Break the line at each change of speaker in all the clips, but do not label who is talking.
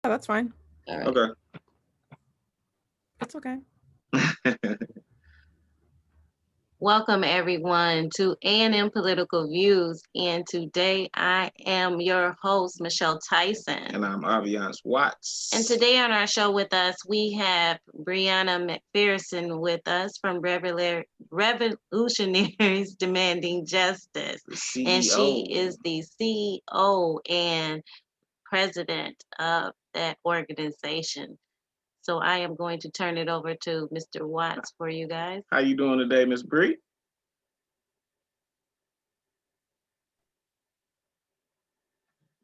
that's fine.
All right.
Okay.
It's okay.
Welcome everyone to A&M Political Views, and today I am your host, Michelle Tyson.
And I'm Aviance Watts.
And today on our show with us, we have Brianna McPherson with us from Revolutionaries Demanding Justice.
The
And she
CEO.
is the CEO and president of that organization. So I am going to turn it over to Mr. Watts for you guys.
How you doing today, Miss Bree?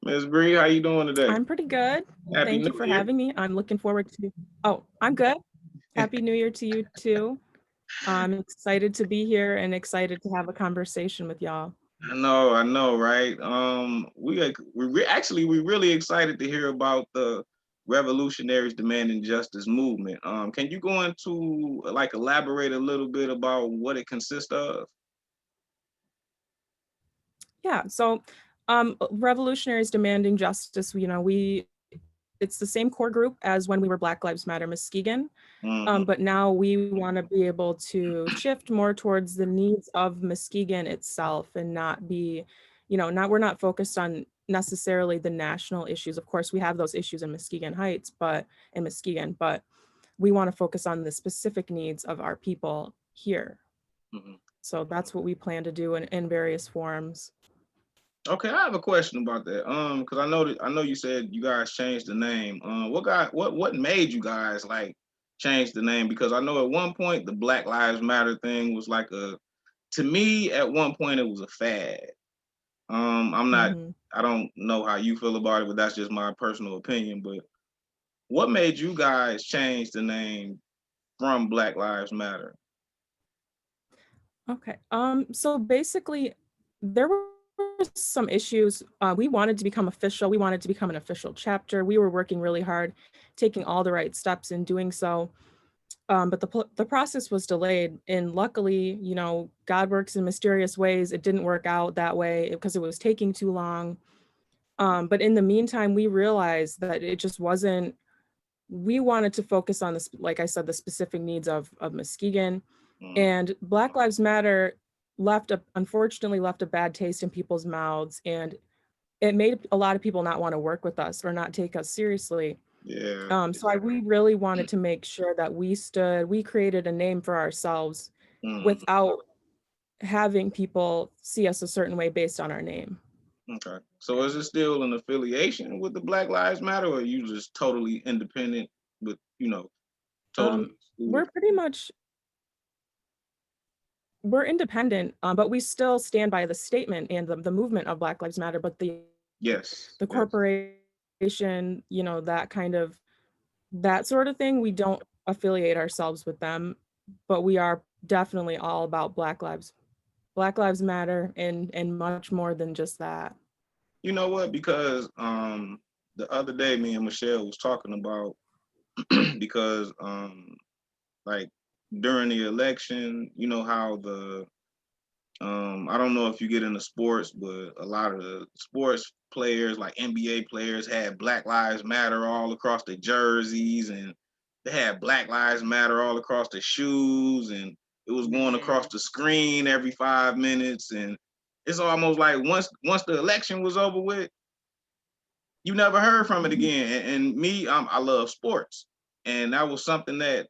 Miss Bree, how you doing today?
I'm pretty good.
Happy
Thank
New
you for
Year.
having me. I'm looking forward to. Oh, I'm good. Happy New Year to you too. I'm excited to be here and excited to have a conversation with y'all.
I know, right? We really excited to hear about the Revolutionaries Demanding Justice movement. Can you go into like elaborate a little bit about what it consists of?
Yeah. So, Revolutionaries Demanding Justice. It's the same core group as when we were Black Lives Matter Muskegon.
Mm-hmm.
But now we want to be able to shift more towards the needs of Muskegon itself and not be, we're not focused on necessarily the national issues. Of course, we have those issues in Muskegon Heights, but in Muskegon, but we want to focus on the specific needs of our people here.
Mm-hmm.
So that's what we plan to do in various forms.
Okay, I have a question about that. Because I know you said you guys changed the name. What made you guys like change the name? Because I know at one point the Black Lives Matter thing was like to me at one point it was a fad. I'm not
Hmm.
I don't know how you feel about it, but that's just my personal opinion. But what made you guys change the name from Black Lives Matter?
Okay. So basically, there were some issues. We wanted to become official. We wanted to become an official chapter. We were working really hard, taking all the right steps in doing so. But the process was delayed, and luckily, God works in mysterious ways. It didn't work out that way because it was taking too long. But in the meantime, we realized that it just wasn't. We wanted to focus on this, like I said, the specific needs of Muskegon.
Mm,
And Black Lives Matter unfortunately left a bad taste in people's mouths, and it made a lot of people not want to work with us or not take us seriously.
yeah.
We really wanted to make sure that we created a name for ourselves
Mm,
without having people see us a certain way based on our name.
okay. So is it still an affiliation with the Black Lives Matter, or are you just totally independent with totally
We're
excluded?
pretty much we're independent, but we still stand by the statement and the movement of Black Lives Matter. But
Yes.
the
Yes.
corporation, that sort of thing, we don't affiliate ourselves with them, but we are definitely all about Black Lives Matter, and much more than just that.
You know what? Because the other day me and Michelle was talking about because like during the election, you know how the I don't know if you get into sports, but a lot of the sports players, like NBA players, had Black Lives Matter all across the jerseys, and they had Black Lives Matter all across the shoes, and it was going across the screen every 5 minutes, and it's almost like once the election was over with, you never heard from it again. And me, I love sports, and that was something that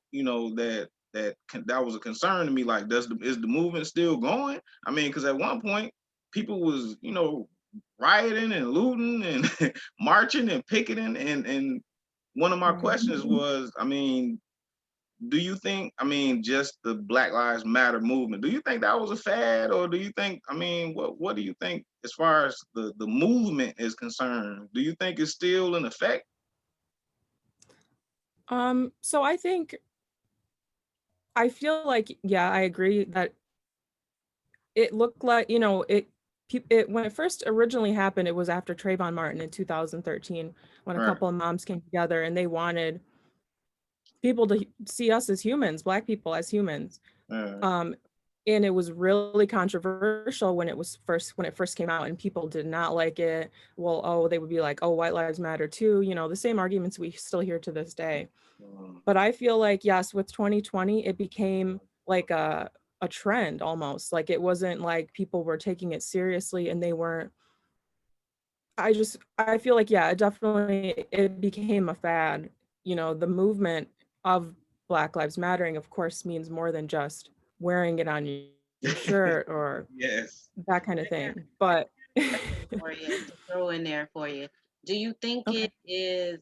that was a concern to me. Like, is the movement still going? I mean, because at one point, people was rioting and looting and marching and picketing, and one of my
Right.
questions was, I mean, do you think, I mean, just the Black Lives Matter movement, do you think that was a fad, or do you think, I mean, what do you think as far as the movement is concerned? Do you think it's still in effect?
So I feel like, yeah, I agree that it looked like, when it first originally happened, it was after Trayvon Martin in 2013, when a
Right.
couple of moms came together and they wanted people to see us as humans, Black people as humans.
Uh,
Um, and it was really controversial when it first came out, and people did not like it. Well, oh, they would be like, oh, white lives matter too, the same arguments we still hear to this day. But I feel like, yes, with 2020 it became like a trend almost. Like it wasn't like people were taking it seriously, and they weren't. I feel like, yeah, it became a fad. The movement of Black Lives Mattering, of course, means more than just wearing it on your shirt or
Yes.
that kind of thing. But
For you to throw in there for you. Do you think
okay.
it is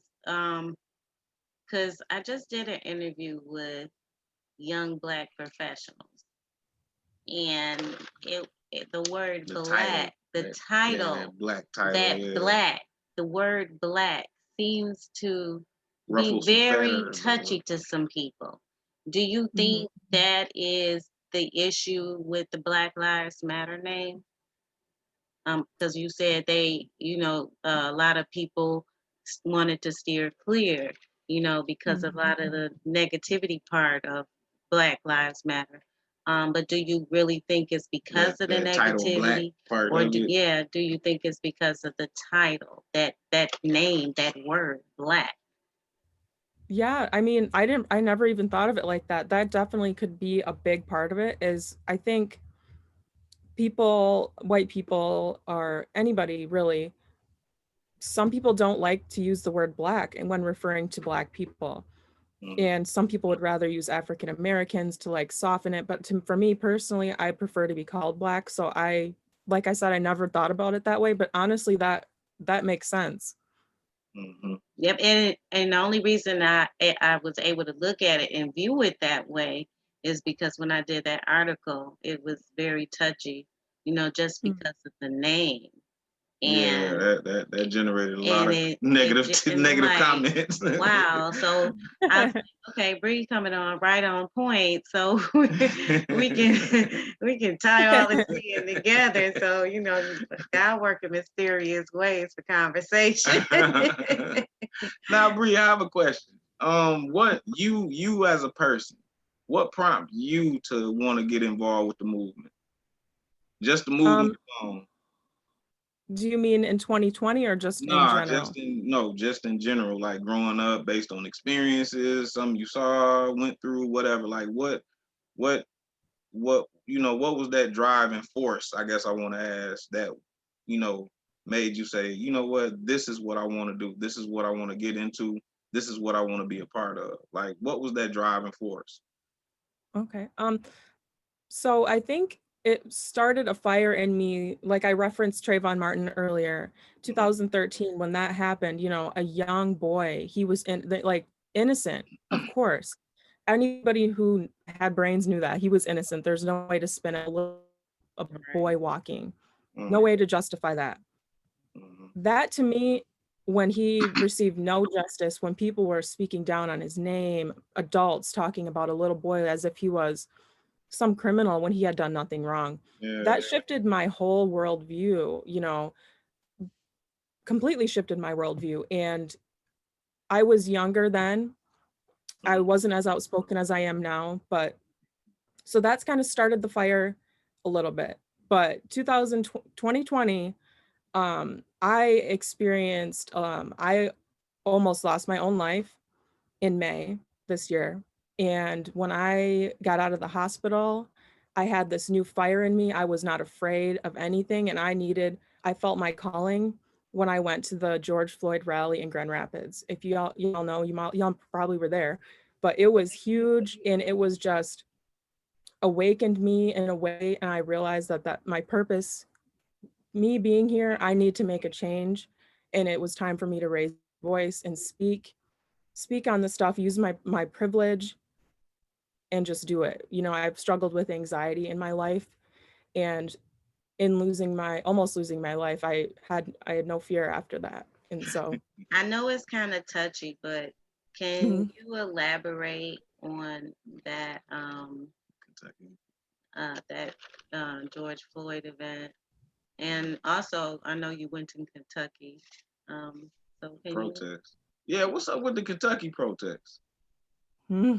because I just did an interview with young Black professionals, and the word
The title.
Black, the
Yeah,
title,
that black title.
that
Yeah.
Black, the word Black seems to be
Ruffle some
very
feathers.
touchy to some people. Do you
Mhm.
think that is the issue with the Black Lives Matter name? Because you said a lot of people wanted to steer clear, because of a lot of
Mhm.
the negativity part of Black Lives Matter. But do you really think it's because of the
That title black
negativity,
part
or
of it.
do you think it's because of the title, that name, that word, Black?
Yeah, I mean, I never even thought of it like that. That definitely could be a big part of it. Is I think white people, or anybody really, some people don't like to use the word Black and when referring to Black people.
Mhm.
And some people would rather use African Americans to like soften it. But for me personally, I prefer to be called Black. So like I said, I never thought about it that way, but honestly, that makes sense.
Mhm.
Yep, and the only reason I was able to look at it and view it that way is because when I did that article, it was very touchy, just
Mm.
because of the name.
Yeah,
And
that generated a lot
and
of negative
it's
negative
like,
comments.
wow. So I was like, okay, Bree coming on right on point. So we can we can tie all this in together. So God work in mysterious ways for conversation.
Now, Bree, I have a question. What you as a person, what prompted you to want to get involved with the movement? Just the movement
Um,
alone?
do you mean in 2020 or just in
Nah,
general?
just in general, like growing up based on experiences, some you saw, went through, whatever. Like what what was that driving force? I guess I want to ask that, you know, made you say, you know what, this is what I want to do. This is what I want to get into. This is what I want to be a part of. Like, what was that driving force?
Okay. So I think it started a fire in me, like I referenced Trayvon Martin earlier, 2013, when that happened, a young boy, he was like innocent, of course. Anybody who had brains knew that he was innocent. There's no way to spin it. A
Right.
boy walking, no
Mm-hmm.
way to justify that. That to me, when he received no justice, when people were speaking down on his name, adults talking about a little boy as if he was some criminal when he had done nothing wrong.
Yeah.
That shifted my whole worldview, completely shifted my worldview. And I was younger then. I
Mhm.
wasn't as outspoken as I am now, but so that's kind of started the fire a little bit. But 2020, I almost lost my own life in May this year. And when I got out of the hospital, I had this new fire in me. I was not afraid of anything. And I felt my calling when I went to the George Floyd rally in Grand Rapids. If y'all know, y'all probably were there, but it was huge, and it was just awakened me in a way. And I realized that my purpose, me being here, I need to make a change. And it was time for me to raise my voice and speak on the stuff, use my privilege, and just do it. I've struggled with anxiety in my life, and in almost losing my life, I had no fear after that. And so
I know it's kind of touchy, but can
mhm.
you elaborate on
Kentucky
that George Floyd event? And also, I know you went to Kentucky. So can you?
protest. Yeah, what's up with the Kentucky protests?
Hmm.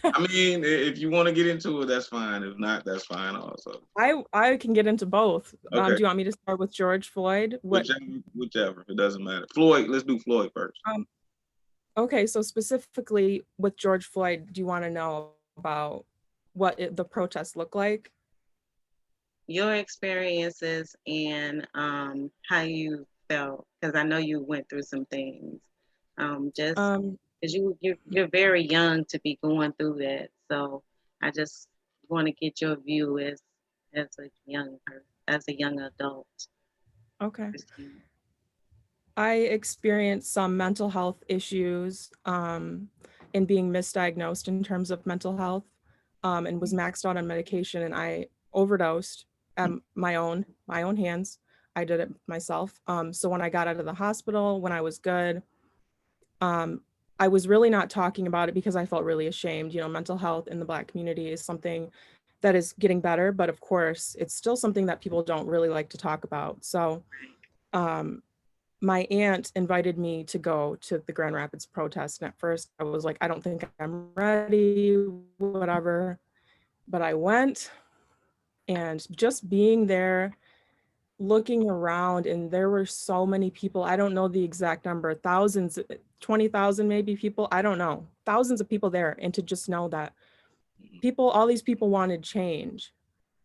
I mean, if you want to get into it, that's fine. If not, that's fine also.
I can get into both. Do
Okay,
you want me to start with George Floyd?
whichever, it doesn't matter. Floyd, let's do Floyd first.
Um, okay, so specifically with George Floyd, do you want to know about what the protests look like?
Your experiences and how you felt, because I know you went through some things. Just
Um,
because you're very young to be going through that, so I just want to get your view as a as a young adult.
okay.
Christine.
I experienced some mental health issues and being misdiagnosed in terms of mental health and was maxed out on medication, and I overdosed at my own hands. I did it myself. So when I got out of the hospital, when I was good, um, I was really not talking about it because I felt really ashamed. You know, mental health in the Black community is something that is getting better, but of course, it's still something that people don't really like to talk about. So um, my aunt invited me to go to the Grand Rapids protest. And at first I was like, I don't think I'm ready, whatever. But I went, and just being there, looking around, and there were so many people. I don't know the exact number, thousands, 20,000 maybe people. I don't know, thousands of people there. And to just know that all these people wanted change.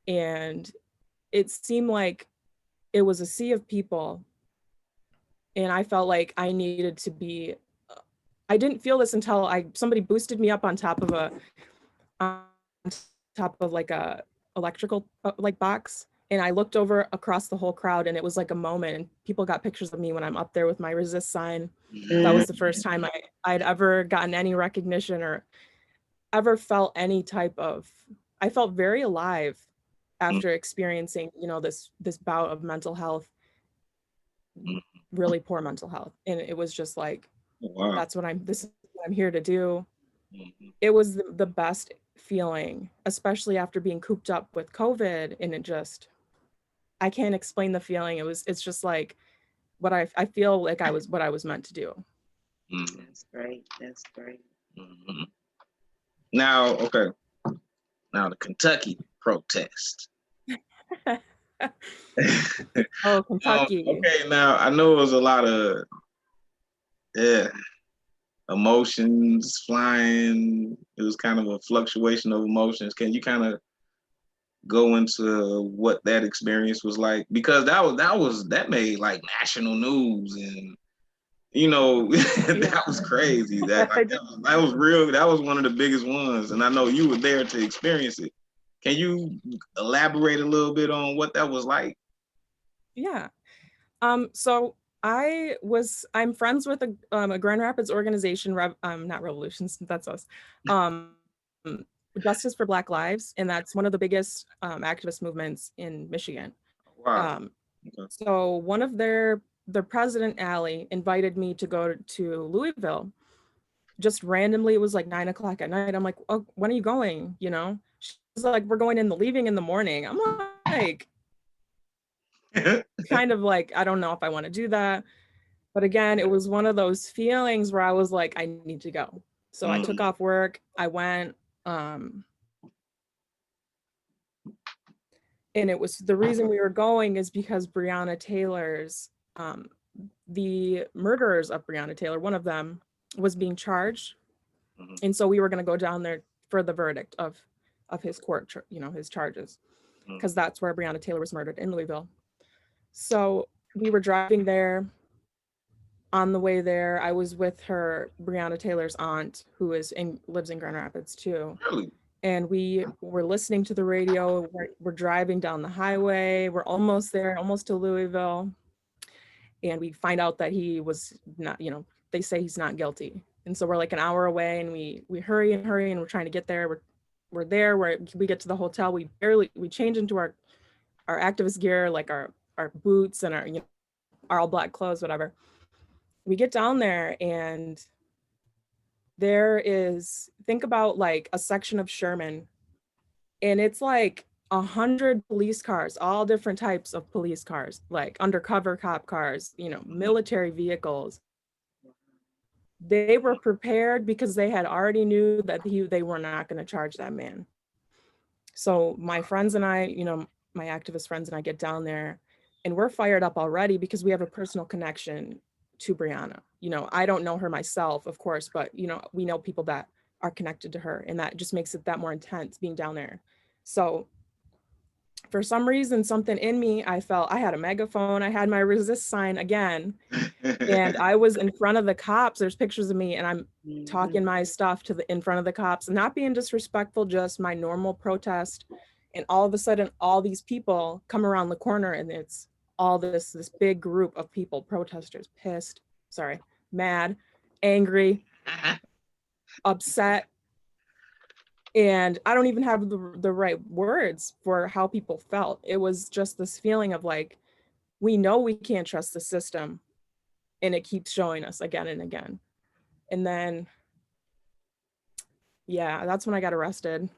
And it seemed like it was a sea of people. And I felt like I needed to be, I didn't feel this until somebody boosted me up on top of like a electrical like box. And I looked over across the whole crowd, and it was like a moment, and people got pictures of me when I'm up there with my resist sign. That was the first time I'd ever gotten any recognition or ever felt any type of, I felt very alive after experiencing, you know, this bout of mental health, really poor mental health. And it was just like,
Wow.
this is what I'm here to do.
Mhm.
It was the best feeling, especially after being cooped up with COVID. And it just, I can't explain the feeling. It's just like I feel like what I was meant to do.
Mhm.
That's great. That's great.
Mhm. Now, okay. Now the Kentucky protest.
Oh, Kentucky.
Okay, now I know it was a lot of yeah, emotions flying. It was kind of a fluctuation of emotions. Can you kind of go into what that experience was like? Because that made like national news, and you know that was crazy. That was real. That was one of the biggest ones, and I know you were there to experience it. Can you elaborate a little bit on what that was like?
Yeah. So I'm friends with a Grand Rapids organization, not Revolutions, that's us. Um, Justice for Black Lives, and that's one of the biggest activist movements in Michigan.
Wow.
Um,
Okay.
so one of their president, Allie, invited me to go to Louisville. Just randomly, it was like 9 o'clock at night. I'm like, oh, when are you going? You know, she's like, we're leaving in the morning. I'm like, kind of like, I don't know if I want to do that. But again, it was one of those feelings where I was like, I need to go. So I took off work, I went, and it was, the reason we were going is because the murderers of Breonna Taylor, one of them was being charged. And so we were going to go down there for the verdict of his court, his charges, because that's where Breonna Taylor was murdered, in Louisville. So we were driving there. On the way there, I was with Breonna Taylor's aunt, who lives in Grand Rapids too.
Really?
And we were listening to the radio. We're driving down the highway. We're almost there, almost to Louisville. And we find out that he was not, they say he's not guilty. And so we're like an hour away, and we hurry and we're trying to get there. We're there, we get to the hotel. We change into our activist gear, like our boots and our all black clothes, whatever. We get down there, and think about like a section of Sherman, and it's like 100 police cars, all different types of police cars, like undercover cop cars, military vehicles, they were prepared because they had already knew that they were not going to charge that man. So my friends and I, my activist friends and I get down there and we're fired up already because we have a personal connection to Breonna. I don't know her myself, of course, but we know people that are connected to her, and that just makes it that more intense being down there. So for some reason, something in me, I felt I had a megaphone, I had my resist sign again, and I was in front of the cops. There's pictures of me and I'm talking my stuff in front of the cops, not being disrespectful, just my normal protest. And all of a sudden, all these people come around the corner and it's all this big group of people, protesters, mad, angry, upset. And I don't even have the right words for how people felt. It was just this feeling of like, we know we can't trust the system, and it keeps showing us again and again. And then, yeah, that's when I got arrested.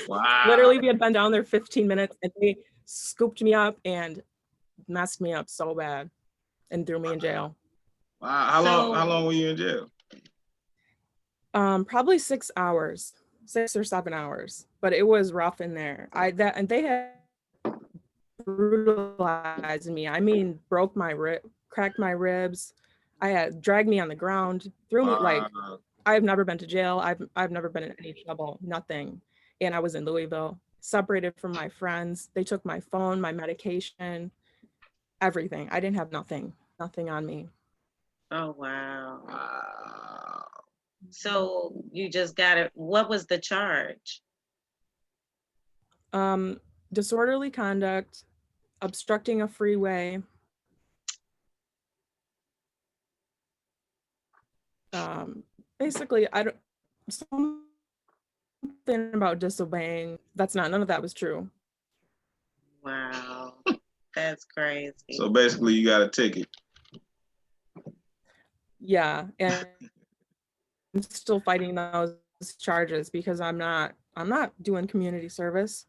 Wow.
Literally, we had been down there 15 minutes and they scooped me up and messed me up so bad and threw me in jail.
Wow. How long were you in jail?
Probably 6 hours, 6 or 7 hours, but it was rough in there. And they had brutalized me. I mean, cracked my ribs. I had dragged me on the ground, threw me like, I've never been to jail. I've never been in any trouble, nothing. And I was in Louisville, separated from my friends. They took my phone, my medication, everything. I didn't have nothing on me.
Oh, wow. So you just got it. What was the charge?
Disorderly conduct, obstructing a freeway, basically, something about disobeying. None of that was true.
Wow, that's crazy.
So basically, you got a ticket.
Yeah,
and I'm still fighting those charges because I'm not doing community service.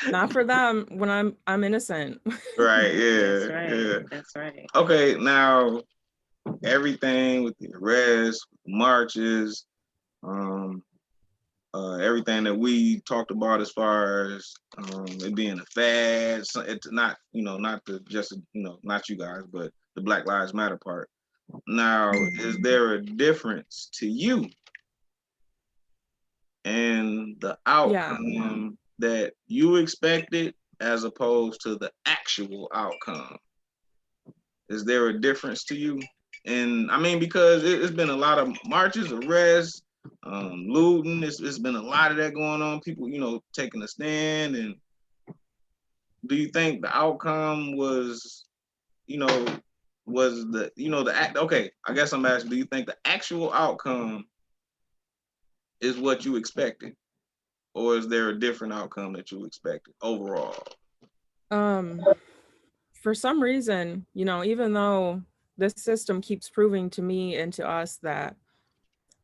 Not for them when I'm innocent.
Right, yeah.
That's right.
Yeah.
That's right.
Okay, now everything with the arrests, marches, everything that we talked about as far as it being a fad, so it's not, not not you guys, but the Black Lives Matter part. Now, is there a difference to you in the outcome that you expected as opposed to the actual outcome? Is there a difference to you? And I mean, because it's been a lot of marches, arrests, looting. It's been a lot of that going on. People, taking a stand. And do you think the outcome was, was the act? Okay, I guess I'm asking. Do you think the actual outcome is what you expected, or is there a different outcome that you expected overall?
For some reason, even though this system keeps proving to me and to us that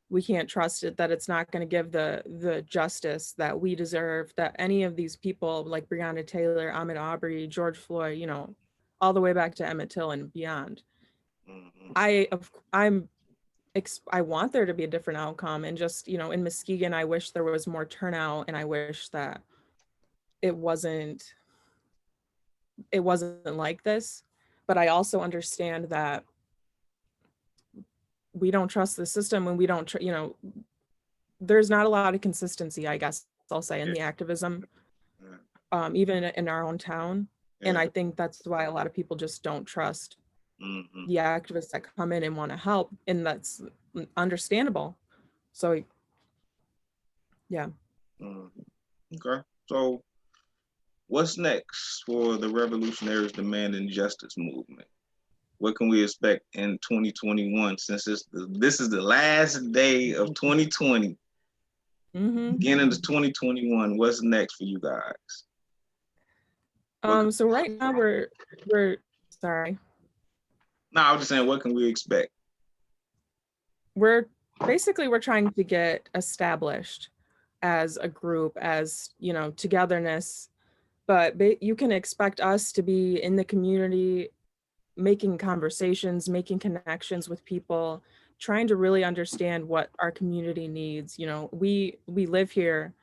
we can't trust it, that it's not going to give the justice that we deserve, that any of these people like Breonna Taylor, Ahmaud Arbery, George Floyd, all the way back to Emmett Till and beyond. Mm-hmm. I want there to be a different outcome, and just, in Muskegon, I wish there was more turnout, and I wish that it wasn't like this. But I also understand that we don't trust the system, and we don't, there's not a lot of consistency, I guess I'll say, in the activism, even in our own town. And I think that's why a lot of people just don't trust the activists that come in and want to help, and that's understandable. So, yeah.
Okay. So what's next for the Revolutionaries Demanding Justice movement? What can we expect in 2021, since this is the last day of 2020? Beginning of 2021, what's next for you guys?
So right now we're sorry.
No, I was just saying, what can we expect?
We're trying to get established as a group, as, togetherness, but you can expect us to be in the community, making conversations, making connections with people, trying to really understand what our community needs. You know, we live here.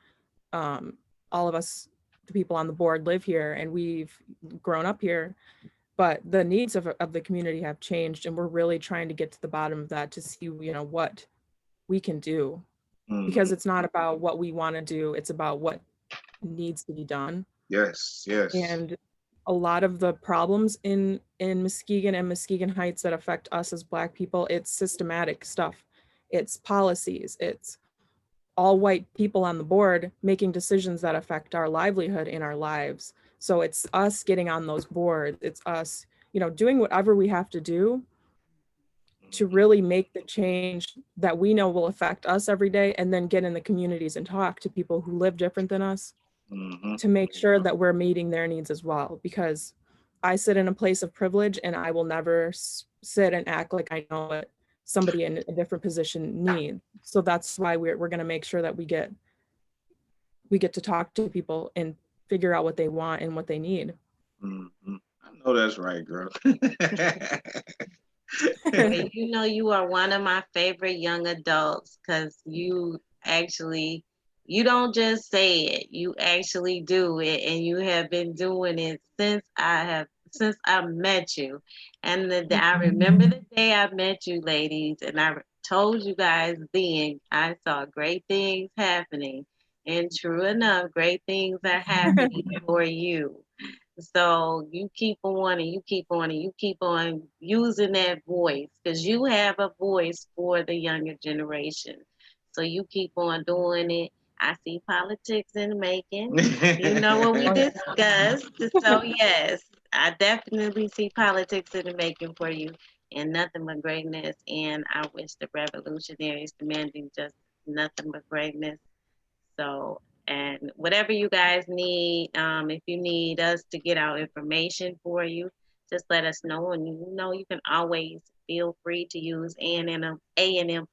All of us, the people on the board, live here, and we've grown up here. But the needs of the community have changed, and we're really trying to get to the bottom of that to see, you know, what we can do, because it's not about what we want to do, it's about what needs to be done.
Yes, yes.
And a lot of the problems in Muskegon and Muskegon Heights that affect us as Black people, it's systematic stuff. It's policies, it's all white people on the board making decisions that affect our livelihood in our lives. So it's us getting on those boards. It's us, you know, doing whatever we have to do to really make the change that we know will affect us every day, and then get in the communities and talk to people who live different than us to make sure that we're meeting their needs as well. Because I sit in a place of privilege, and I will never sit and act like I know what somebody in a different position needs. So that's why we're going to make sure that we get to talk to people and figure out what they want and what they need.
I know that's right, girl.
Hey, you know, you are one of my favorite young adults, because you actually, you don't just say it, you actually do it, and you have been doing it since I met you. And I remember the day I met you, ladies, and I told you guys then I saw great things happening. And true enough, great things are happening for you. So you keep on and you keep on and you keep on using that voice, because you have a voice for the younger generation. So you keep on doing it. I see politics in the making. You know what we discussed. So yes, I definitely see politics in the making for you, and nothing but greatness. And I wish the revolutionaries demanding just nothing but greatness. So, and whatever you guys need, if you need us to get our information for you, just let us know. And you know, you can always feel free to use A&M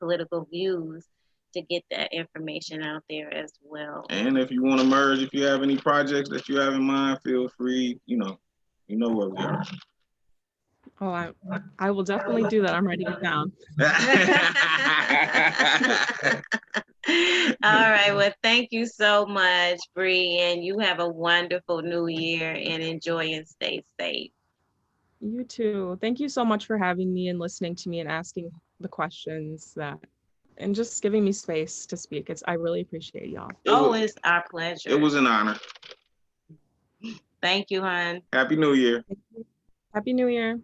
Political Views to get that information out there as well.
And if you want to merge, if you have any projects that you have in mind, feel free. You know where we are.
Oh, I will definitely do that. I'm writing it down.
All right. Well, thank you so much, Bree, and you have a wonderful new year, and enjoy and stay safe.
You too. Thank you so much for having me and listening to me and asking the questions and just giving me space to speak. I really appreciate y'all.
It's our pleasure.
It was an honor.
Thank you, hon.
Happy New Year.
Happy New Year.